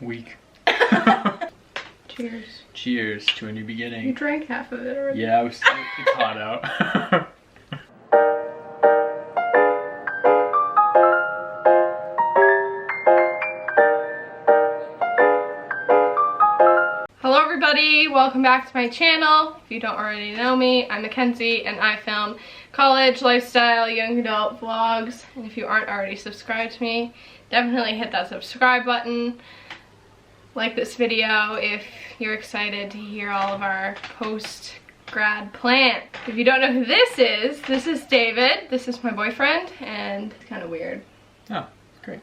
week. Cheers. Cheers to a new beginning. You drank half of it already. Yeah, it's hot out. Hello everybody, welcome back to my channel. If you don't already know me, I'm Mackenzie and I film college, lifestyle, young adult vlogs. And if you aren't already subscribed to me, definitely hit that subscribe button. Like this video if you're excited to hear all of our post-grad plans. If you don't know who this is David. This is my boyfriend and it's kind of weird. Oh, great.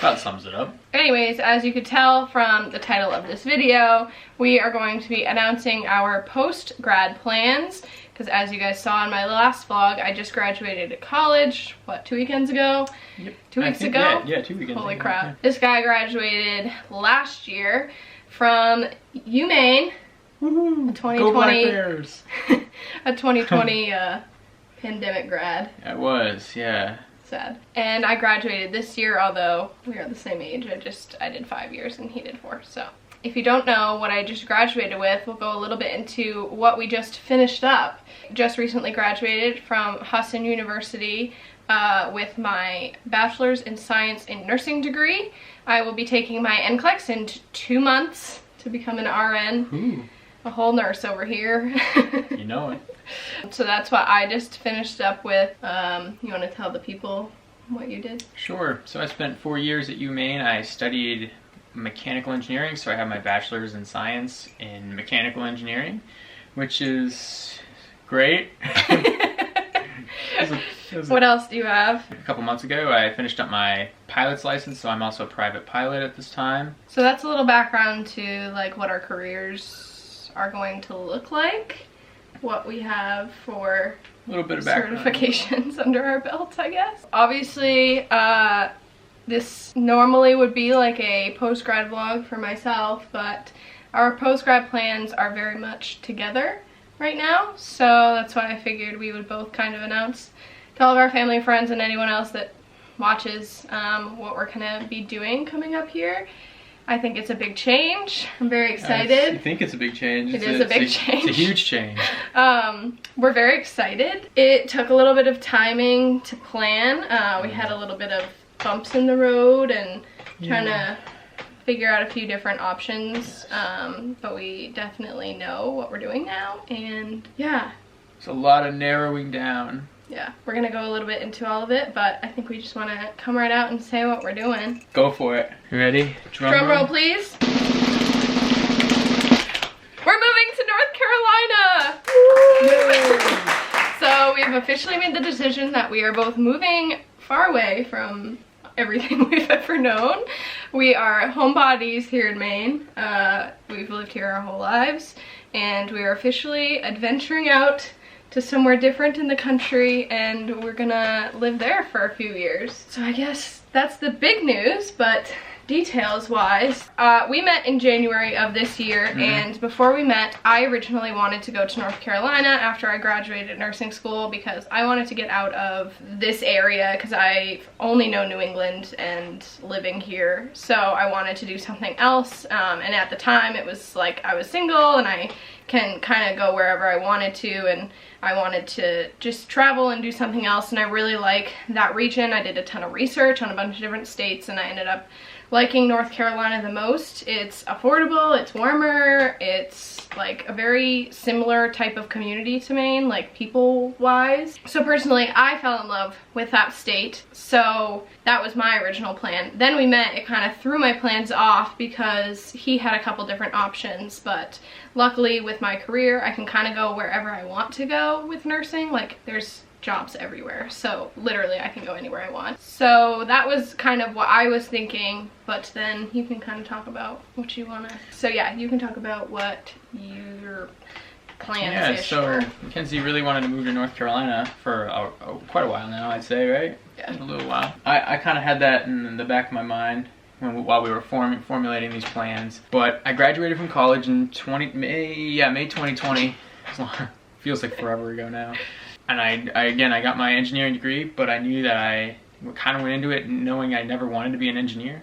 That sums it up. Anyways, as you could tell from the title of this video, we are going to be announcing our post-grad plans. Because as you guys saw in my last vlog, I just graduated college, what, 2 weekends ago? Yep. 2 weeks ago? Yeah, 2 weekends Holy ago. crap. Yeah. This guy graduated last year from Maine. Woohoo! A 2020, Go Black Bears! a 2020 pandemic grad. It was, yeah. Sad. And I graduated this year, although we are the same age. I did 5 years and he did 4, so. If you don't know what I just graduated with, we'll go a little bit into what we just finished up. Just recently graduated from Husson University with my Bachelor's in Science and Nursing degree. I will be taking my NCLEX in 2 months to become an RN. Ooh. A whole nurse over here. You know it. So that's what I just finished up with. You want to tell the people what you did? Sure. So I spent 4 years at Maine. I studied mechanical engineering, so I have my bachelor's in science in mechanical engineering, which is great. What else do you have? A couple months ago I finished up my pilot's license, so I'm also a private pilot at this time. So that's a little background to like what our careers are going to look like, what we have for A little bit of background. certifications under our belt, I guess. Obviously, this normally would be like a post-grad vlog for myself, but our post-grad plans are very much together right now, so that's why I figured we would both kind of announce to all of our family and friends and anyone else that watches what we're gonna be doing coming up here. I think it's a big change. I'm very excited. You think it's a big change? It is a big change. It's a huge change. We're very excited. It took a little bit of timing to plan. We had a little bit of bumps in the road and trying to figure out a few different options, but we definitely know what we're doing now, and yeah. It's a lot of narrowing down. Yeah, we're gonna go a little bit into all of it, but I think we just want to come right out and say what we're doing. Go for it. You ready? Drum roll, please. We're moving to North Carolina! So we've officially made the decision that we are both moving far away from everything we've ever known. We are homebodies here in Maine. We've lived here our whole lives, and we are officially adventuring out to somewhere different in the country, and we're gonna live there for a few years. So I guess that's the big news, but details wise, we met in January of this year, and before we met, I originally wanted to go to North Carolina after I graduated nursing school because I wanted to get out of this area because I only know New England and living here, so I wanted to do something else, and at the time it was like I was single and I can kind of go wherever I wanted to, and I wanted to just travel and do something else, and I really like that region. I did a ton of research on a bunch of different states, and I ended up liking North Carolina the most. It's affordable, it's warmer, it's like a very similar type of community to Maine, like people-wise. So personally, I fell in love with that state, so that was my original plan. Then we met, it kind of threw my plans off because he had a couple different options, but luckily with my career, I can kind of go wherever I want to go with nursing. Like, there's jobs everywhere, so literally I can go anywhere I want. So that was kind of what I was thinking, but then you can kind of talk about what you want to. So yeah, you can talk about what your plans Yeah, so Mackenzie really wanted to move to North Carolina for quite a while now, I'd say, right? Yeah. A little while. I kind of had that in the back of my mind while we were formulating these plans, but I graduated from college in May 2020. Feels like forever ago now. And I got my engineering degree, but I knew that I kind of went into it knowing I never wanted to be an engineer.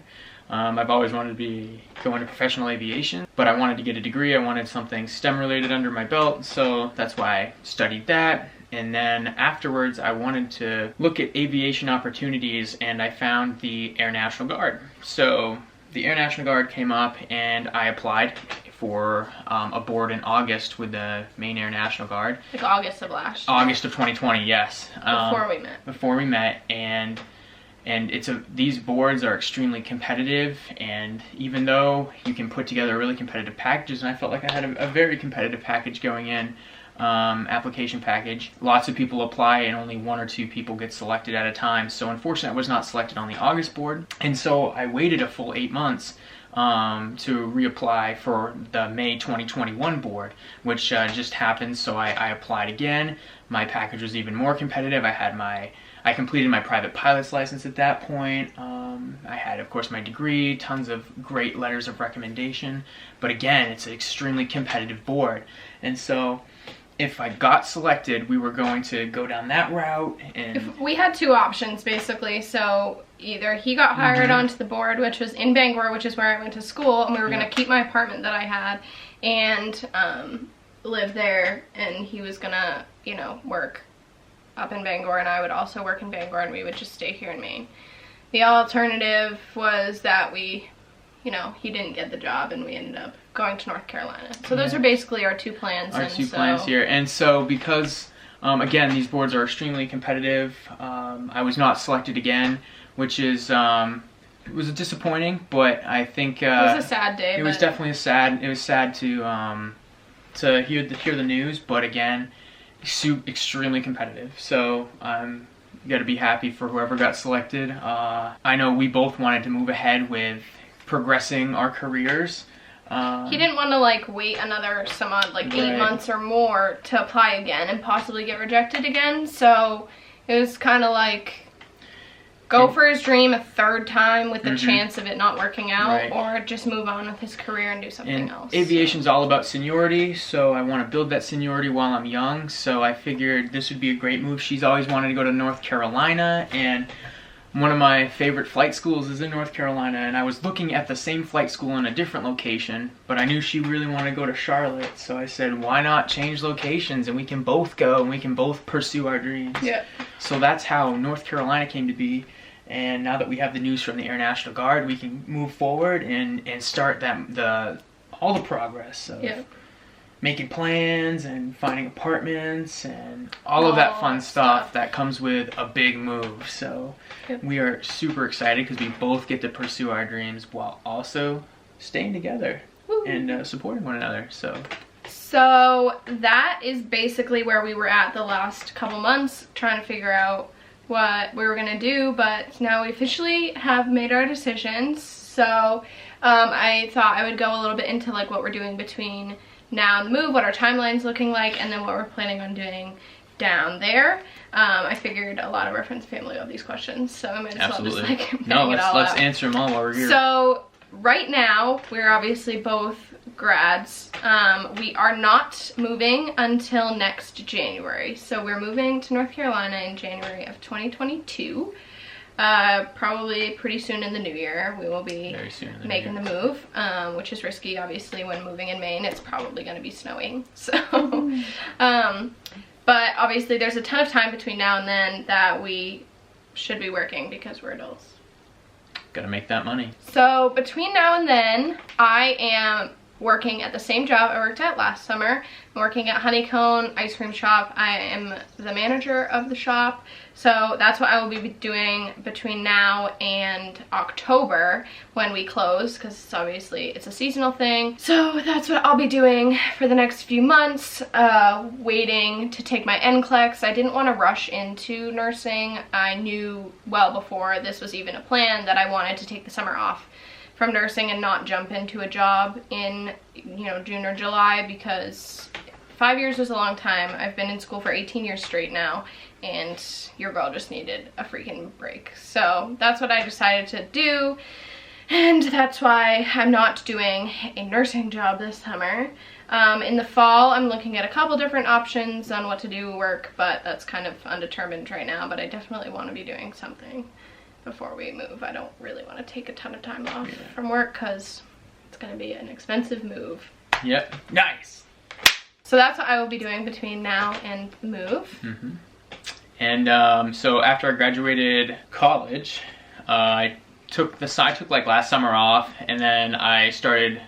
I've always wanted to be going to professional aviation, but I wanted to get a degree. I wanted something STEM related under my belt, so that's why I studied that. And then afterwards, I wanted to look at aviation opportunities, and I found the Air National Guard. So the Air National Guard came up, and I applied for a board in August with the Maine Air National Guard. Like August of last year. August of 2020, yes. Before we met. And these boards are extremely competitive, and even though you can put together really competitive packages, and I felt like I had a very competitive package going in, application package, lots of people apply and only 1 or 2 people get selected at a time. So unfortunately I was not selected on the August board, and so I waited a full 8 months to reapply for the May 2021 board, which just happened. So I applied again. My package was even more competitive. I completed my private pilot's license at that point. I had, of course, my degree, tons of great letters of recommendation. But again, it's an extremely competitive board. And so if I got selected, we were going to go down that route. And we had 2 options, basically. So either he got hired onto the board, which was in Bangor, which is where I went to school, and we were going to keep my apartment that I had and live there, and he was going to, you know, work up in Bangor, and I would also work in Bangor, and we would just stay here in Maine. The alternative was that we, you know, he didn't get the job, and we ended up going to North Carolina. So those are basically our 2 plans. Our 2 plans here. And so because, again, these boards are extremely competitive, I was not selected again, which is, it was disappointing, but I think it was a sad day. It was definitely sad. It was sad to hear the news, but again, extremely competitive. So you got to be happy for whoever got selected. I know we both wanted to move ahead with progressing our careers. He didn't want to like wait another 8 months or more to apply again and possibly get rejected again. So it was kind of like go for his dream a 3rd time with the chance of it not working out, or just move on with his career and do something else. Aviation's all about seniority, so I want to build that seniority while I'm young, so I figured this would be a great move. She's always wanted to go to North Carolina, and one of my favorite flight schools is in North Carolina, and I was looking at the same flight school in a different location, but I knew she really wanted to go to Charlotte, so I said, why not change locations, and we can both go, and we can both pursue our dreams. Yeah. So that's how North Carolina came to be. And now that we have the news from the Air National Guard, we can move forward and start all the progress of making plans and finding apartments and all of that fun stuff that comes with a big move. So we are super excited because we both get to pursue our dreams while also staying together and supporting one another. So that is basically where we were at the last couple months, trying to figure out what we were gonna do, but now we officially have made our decisions. So I thought I would go a little bit into like what we're doing between now and the move, what our timeline's looking like, and then what we're planning on doing down there. I figured a lot of our friends and family have these questions, so I might as well just like let's answer them all while we're here. So right now we're obviously both grads. We are not moving until next January, so we're moving to North Carolina in January of 2022. Probably pretty soon in the new year we will be making the move, which is risky obviously when moving in Maine. It's probably going to be snowing, so but obviously there's a ton of time between now and then that we should be working because we're adults. Gotta make that money. So between now and then I am working at the same job I worked at last summer. I'm working at Honeycomb Ice Cream Shop. I am the manager of the shop. So that's what I will be doing between now and October when we close, because obviously it's a seasonal thing. So that's what I'll be doing for the next few months, waiting to take my NCLEX. I didn't want to rush into nursing. I knew well before this was even a plan that I wanted to take the summer off from nursing and not jump into a job in, you know, June or July, because 5 years was a long time. I've been in school for 18 years straight now, and your girl just needed a freaking break. So that's what I decided to do, and that's why I'm not doing a nursing job this summer. In the fall, I'm looking at a couple different options on what to do work, but that's kind of undetermined right now, but I definitely want to be doing something before we move. I don't really want to take a ton of time off from work because it's going to be an expensive move. Yep. Nice. So that's what I will be doing between now and the move. And so after I graduated college, I took like last summer off, and then I started,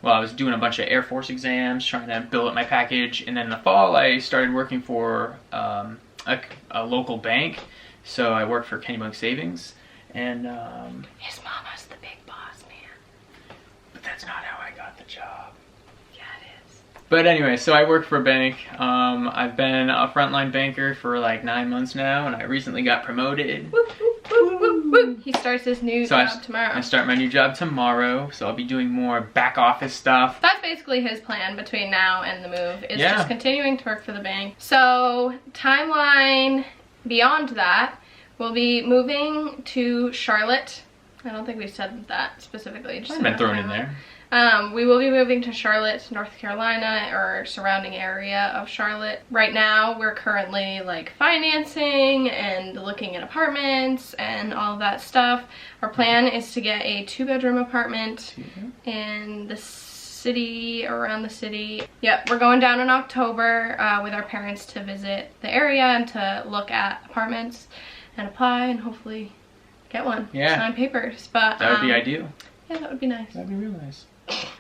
well, I was doing a bunch of Air Force exams, trying to build up my package, and then in the fall I started working for a local bank. So I worked for Kennybunk Savings, and his mama's the big boss, man. But that's not how I got the job. Yeah, it is. But anyway, so I work for a bank. I've been a frontline banker for like 9 months now, and I recently got promoted. Woo, woo, woo, woo, woo. He starts his new job tomorrow. I start my new job tomorrow, so I'll be doing more back office stuff. That's basically his plan between now and the move, is just continuing to work for the bank. So timeline beyond that, we'll be moving to Charlotte. I don't think we said that specifically. Just I've been thrown in there. We will be moving to Charlotte, North Carolina, or surrounding area of Charlotte. Right now, we're currently like financing and looking at apartments and all of that stuff. Our plan is to get a 2-bedroom apartment in the city, around the city. Yep, we're going down in October with our parents to visit the area and to look at apartments and apply and hopefully get one. Sign papers. But that would be ideal. Yeah, that would be nice. That'd be real nice.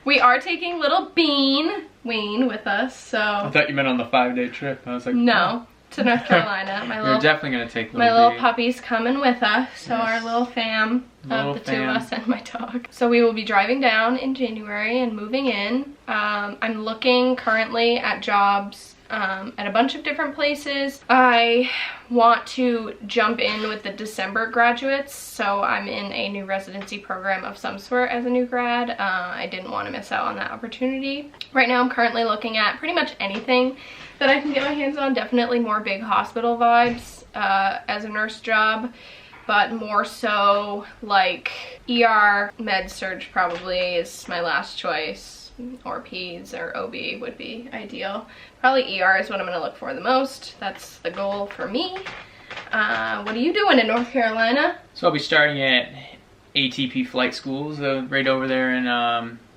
We are taking little Wayne with us, so. I thought you meant on the 5-day trip. I was like, no, to North Carolina. We're definitely gonna take my little puppy's coming with us, so our little fam of the 2 of us and my dog. So we will be driving down in January and moving in. I'm looking currently at jobs at a bunch of different places. I want to jump in with the December graduates, so I'm in a new residency program of some sort as a new grad. I didn't want to miss out on that opportunity. Right now I'm currently looking at pretty much anything that I can get my hands on. Definitely more big hospital vibes as a nurse job, but more so like ER, med surge probably is my last choice, or peds or OB would be ideal. Probably ER is what I'm going to look for the most. That's the goal for me. What are you doing in North Carolina? So I'll be starting at ATP flight schools right over there in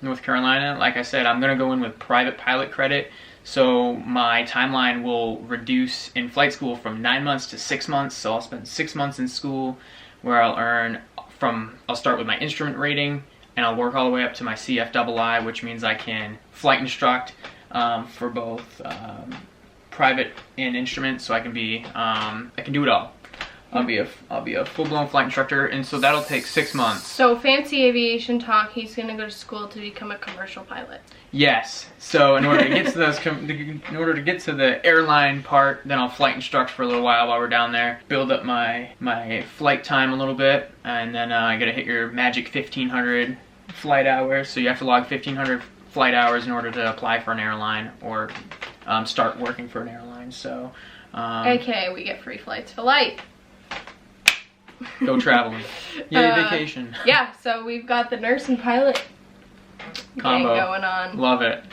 North Carolina. Like I said, I'm going to go in with private pilot credit. So my timeline will reduce in flight school from 9 months to 6 months. So I'll spend 6 months in school where I'll start with my instrument rating, and I'll work all the way up to my CFII, which means I can flight instruct for both private and instrument, so I can do it all. I'll be a full-blown flight instructor, and so that'll take 6 months. So fancy aviation talk, he's gonna go to school to become a commercial pilot. Yes. So in order to get to the airline part, then I'll flight instruct for a little while we're down there, build up my flight time a little bit, and then I gotta hit your magic 1,500 flight hours. So you have to log 1,500 flight hours in order to apply for an airline or start working for an airline. So AKA we get free flights for life. Go traveling. Yay, vacation. Yeah, so we've got the nurse and pilot combo going on. Love it.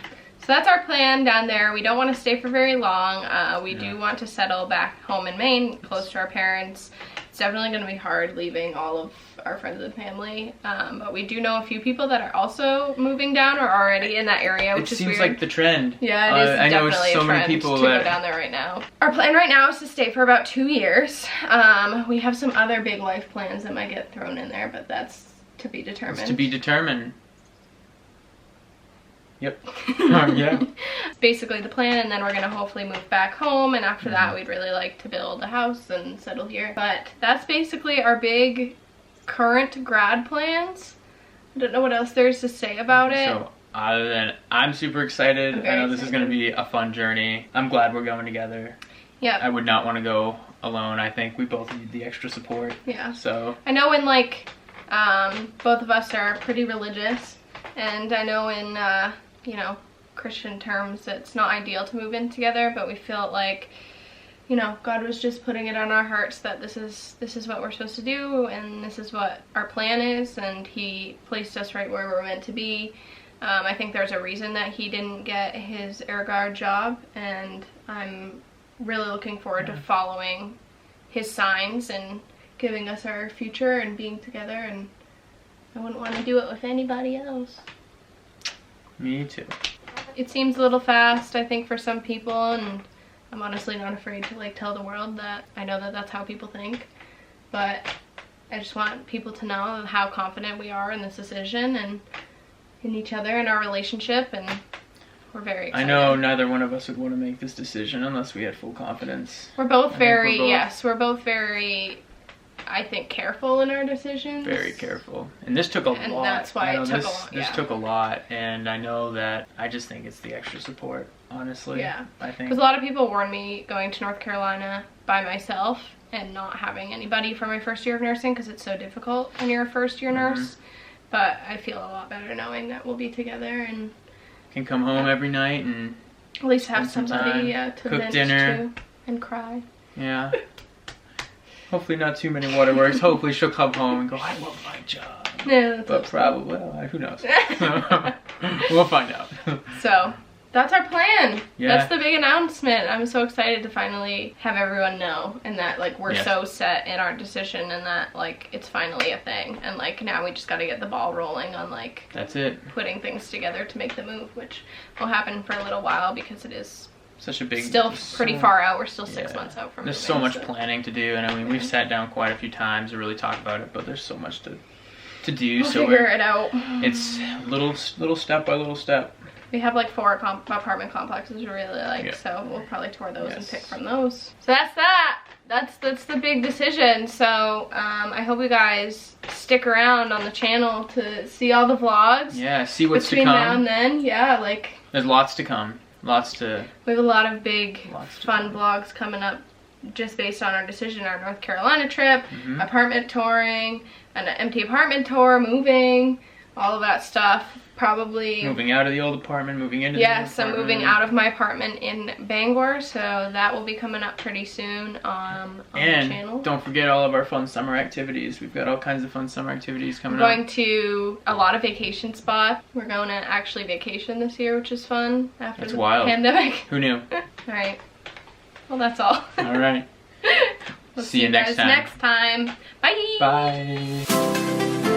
So that's our plan down there. We don't want to stay for very long. We do want to settle back home in Maine, close to our parents. It's definitely going to be hard leaving all of our friends and family, but we do know a few people that are also moving down or already in that area, which is weird. It seems like the trend. Yeah, it is definitely I know so many people to go down there right now. Our plan right now is to stay for about 2 years. We have some other big life plans that might get thrown in there, but that's to be determined. It's to be determined. Yep. Yeah. It's basically the plan, and then we're gonna hopefully move back home, and after that we'd really like to build a house and settle here. But that's basically our big current grad plans. I don't know what else there's to say about it. So other than I'm super excited. I know this is gonna be a fun journey. I'm glad we're going together. Yeah. I would not want to go alone. I think we both need the extra support. Yeah. So I know when like both of us are pretty religious, and I know in you know, Christian terms, it's not ideal to move in together, but we feel like, you know, God was just putting it on our hearts that this is what we're supposed to do, and this is what our plan is, and he placed us right where we're meant to be. I think there's a reason that he didn't get his air guard job, and I'm really looking forward to following his signs and giving us our future and being together, and I wouldn't want to do it with anybody else. Me too. It seems a little fast, I think, for some people, and I'm honestly not afraid to like tell the world that I know that that's how people think, but I just want people to know how confident we are in this decision and in each other and our relationship, and we're very excited. I know neither one of us would want to make this decision unless we had full confidence. We're both we're both very, I think, careful in our decisions. Very careful. And this took a lot. And that's why it took a lot. This took a lot, and I know that I just think it's the extra support, honestly. Yeah. I think. Because a lot of people warned me going to North Carolina by myself and not having anybody for my first year of nursing because it's so difficult when you're a first year nurse. But I feel a lot better knowing that we'll be together and can come home every night and at least have somebody to cook vent dinner to and cry. Yeah. Hopefully not too many waterworks. Hopefully she'll come home and go, I love my job. Yeah, but probably, well, who knows? We'll find out. So that's our plan. Yeah. That's the big announcement. I'm so excited to finally have everyone know, and that like we're so set in our decision, and that like it's finally a thing, and like now we just got to get the ball rolling on like that's it, putting things together to make the move, which will happen for a little while because it is such a big, still pretty far out. We're still 6 months out from there's moving, so much planning to do, and I mean we've sat down quite a few times to really talk about it, but there's so much to do. We'll so figure it out. It's little step by little step. We have like 4 apartment complexes we really like, so we'll probably tour those and pick from those. So that's that. That's the big decision. So I hope you guys stick around on the channel to see all the vlogs. Yeah, see what's to come. Between now and then, yeah, like there's lots to come. Lots to. We have a lot of big, fun vlogs coming up, just based on our decision, our North Carolina trip, apartment touring, an empty apartment tour, moving, all of that stuff. Probably moving out of the old apartment, moving into the new apartment. I'm moving out of my apartment in Bangor, so that will be coming up pretty soon on the channel. And don't forget all of our fun summer activities. We've got all kinds of fun summer activities coming up. We're going to a lot of vacation spots. We're going to actually vacation this year, which is fun after the pandemic. Who knew? Alright. Well, that's all. Alright. We'll see you next time. Bye! Bye!